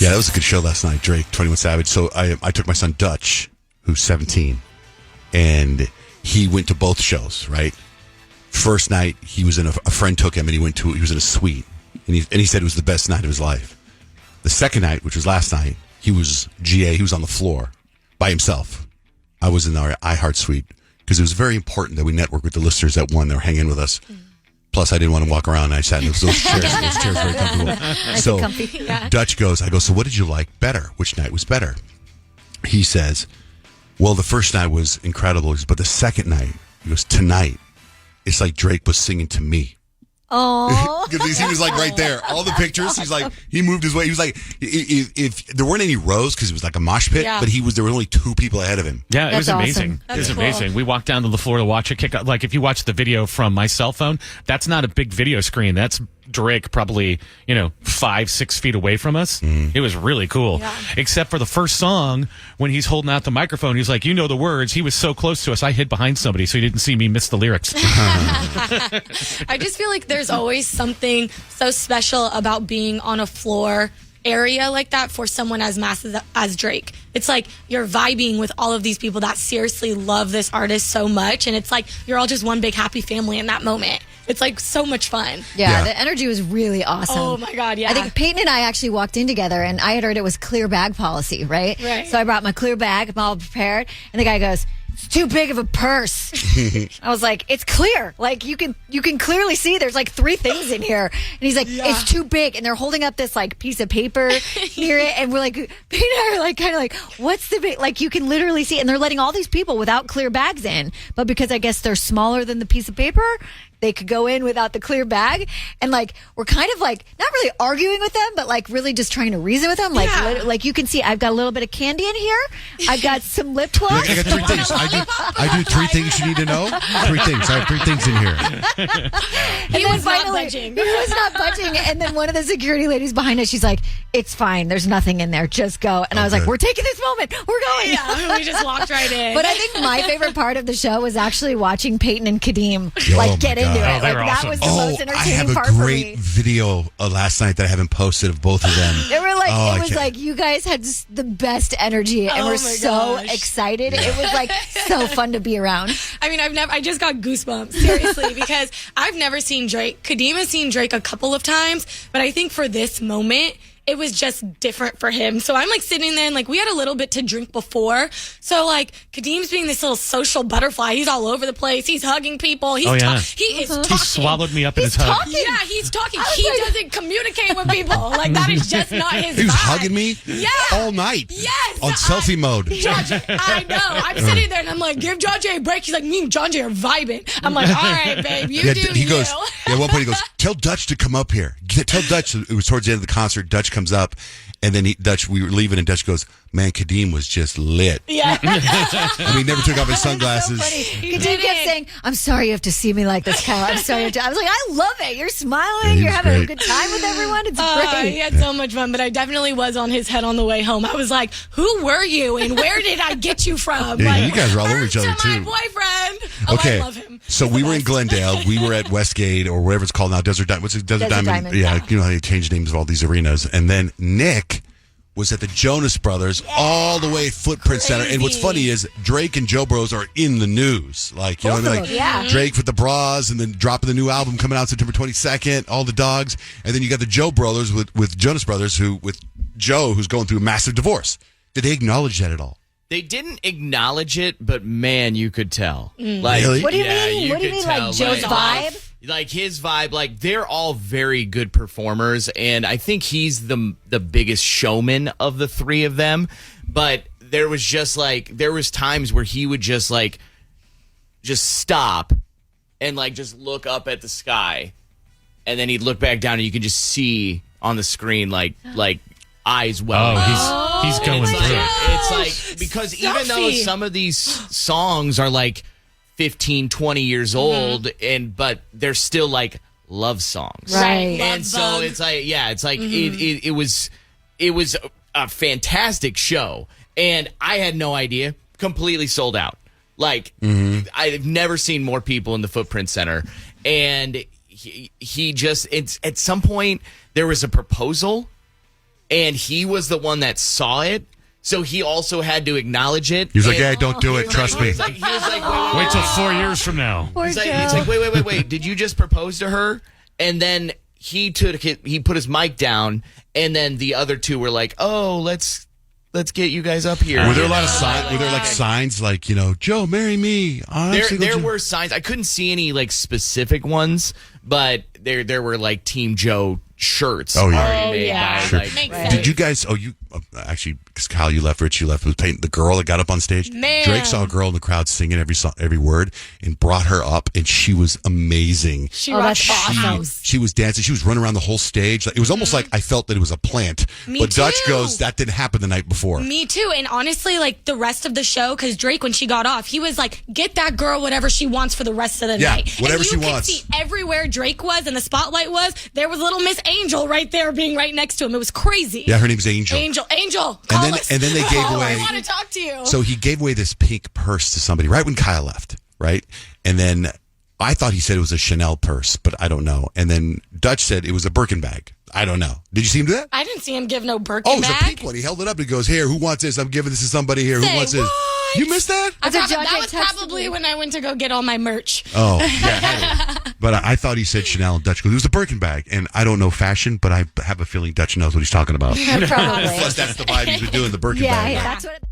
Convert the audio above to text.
Yeah, that was a good show last night, Drake, 21 Savage. So I took my son Dutch, who's 17, and he went to both shows, right? First night, he was in a friend took him, and he was in a suite, and he said it was the best night of his life. The second night, which was last night, he was on the floor by himself. I was in our iHeart suite because it was very important that we network with the listeners that won. They were hanging with us. Plus, I didn't want to walk around. I sat in those chairs. Those chairs were very comfortable. So Dutch goes, I go, so what did you like better? Which night was better? He says, well, the first night was incredible, but the second night, he goes, tonight, it's like Drake was singing to me. Oh, because he was like right there. All the pictures, he's like, he moved his way. He was like, if there weren't any rows because it was like a mosh pit, but there were only two people ahead of him. Yeah, it was amazing. Awesome. It was amazing. We walked down to the floor to watch it kick out. Like if you watch the video from my cell phone, that's not a big video screen. That's Drake probably 5-6 feet away from us. It was really cool. Except for the first song when he's holding out the microphone, he's like, the words. He was so close to us. I hid behind somebody so he didn't see me miss the lyrics. I just feel like there's always something so special about being on a floor area like that for someone as massive as Drake. It's like you're vibing with all of these people that seriously love this artist so much, and it's like you're all just one big happy family in that moment. It's like so much fun. Yeah, the energy was really awesome. Oh my God, yeah. I think Peyton and I actually walked in together, and I had heard it was clear bag policy, right? Right. So I brought my clear bag, I'm all prepared, and the guy goes, it's too big of a purse. I was like, it's clear. Like you can clearly see there's like 3 things in here. And he's like, it's too big. And they're holding up this like piece of paper near it. And we're like, Pete and I are like kind of like, what's the big, like you can literally see. And they're letting all these people without clear bags in. But because I guess they're smaller than the piece of paper, they could go in without the clear bag. And like, we're kind of like, not really arguing with them, but like really just trying to reason with them. Like, like you can see, I've got a little bit of candy in here. I've got some lip gloss. I got 3 things. I do 3 things you need to know. 3 things. I have 3 things in here. He was not budging. He was not budging. And then one of the security ladies behind us, she's like, it's fine. There's nothing in there. Just go. And I was like, we're taking this moment. We're going. Yeah, we just walked right in. But I think my favorite part of the show was actually watching Peyton and Kadeem get into it. Oh, they like were that awesome. was the most entertaining I have part a for great me. video last night that I haven't posted of both of them. They were like, Oh, it was like you guys had just the best energy and were so excited. It was like so fun to be around. I mean, I just got goosebumps, seriously, because I've never seen Drake. Kadeem has seen Drake a couple of times, but I think for this moment, it was just different for him. So I'm like sitting there and like we had a little bit to drink before. So like Kadeem's being this little social butterfly. He's all over the place. He's hugging people. He's he is talking. He swallowed me up in his hug. Yeah, he's talking. He doesn't communicate with people. Like that is just not his He was vibe. hugging me all night. Yes. On selfie mode. Judge, I know. I'm sitting there and I'm like, give John Jay a break. He's like, me and John Jay are vibing. I'm like, all right, babe, you do he you. goes, at one point he goes, tell Dutch to come up here. Tell Dutch. It was towards the end of the concert. Dutch comes up, and then we were leaving, and Dutch goes, man, Kadeem was just lit. Yeah. I mean, he never took off his sunglasses. So funny. Kadeem kept saying, I'm sorry you have to see me like this, Kyle. I'm sorry. I was like, I love it. You're smiling. You're having a good time with everyone. It's great. He had so much fun, but I definitely was on his head on the way home. I was like, who were you and where did I get you from? Yeah, like, you guys were all over each other, my too. boyfriend. Oh, Okay. I love him. So we were in Glendale. We were at Westgate or whatever it's called now. Desert Diamond. What's it? Desert Diamond. Yeah. You know how they change names of all these arenas. And then Nick was at the Jonas Brothers all the way Footprint Center. And what's funny is Drake and Joe Bros are in the news. Like, you know what I mean? Like Drake with the bras and then dropping the new album coming out September 22nd, all the dogs. And then you got the Joe Brothers with Jonas Brothers with Joe who's going through a massive divorce. Did they acknowledge that at all? They didn't acknowledge it, but man, you could tell. Like, Really? What do you mean? What do you could mean, tell, like Joe's vibe? Like his vibe, like they're all very good performers, and I think he's the biggest showman of the 3 of them. But there was times where he would just stop and like just look up at the sky, and then he'd look back down, and you could just see on the screen like eyes well. Oh, he's going through it. It's like because even though some of these songs are like 15, 20 years old, but they're still like love songs, right? And so it's like, it was a fantastic show, and I had no idea. Completely sold out. Like I've never seen more people in the Footprint Center, and he just at some point there was a proposal. and he was the one that saw it. So he also had to acknowledge it. He was like, "Hey, don't do it. Trust me." He was like, Wait till 4 years from now. It's like, wait. Did you just propose to her? And then he put his mic down, and then the other two were like, "Oh, let's get you guys up here." Were there a lot of signs? Were there like signs like, Joe, marry me? There were signs. I couldn't see any like specific ones, but there were like Team Joe shirts. Oh, yeah. already made by, Sure. like, Makes Did you guys? Actually, because Kyle, you left, Rich, you left. Was painting the girl that got up on stage. Man. Drake saw a girl in the crowd singing every word and brought her up, and she was amazing. She that's rocked the awesome. house. She was dancing. She was running around the whole stage. It was almost like I felt that it was a plant. Me but Dutch too. goes, that didn't happen the night before. Me too. And honestly, like the rest of the show, because Drake, when she got off, he was like, get that girl whatever she wants for the rest of the Yeah, night. whatever and she you could wants. see everywhere Drake was and the spotlight was, there was little Miss Angel right there being right next to him. It was crazy. Yeah, her name's Angel. Angel. Call us. And then they gave away. I want to talk to you. So he gave away this pink purse to somebody right when Kyle left, right? And then I thought he said it was a Chanel purse, but I don't know. And then Dutch said it was a Birkin bag. I don't know. Did you see him do that? I didn't see him give no Birkin Oh, it was bag. a pink one. He held it up and he goes, "Here, who wants this? I'm giving this to somebody here. Who Say wants this?" what? You missed that? That was probably when I went to go get all my merch. Oh, yeah. But I thought he said Chanel, and Dutch goes, "It was a Birkin bag." And I don't know fashion, but I have a feeling Dutch knows what he's talking about. Probably. Plus, that's the vibe he's been doing, the Birkin Yeah, bag. that's what.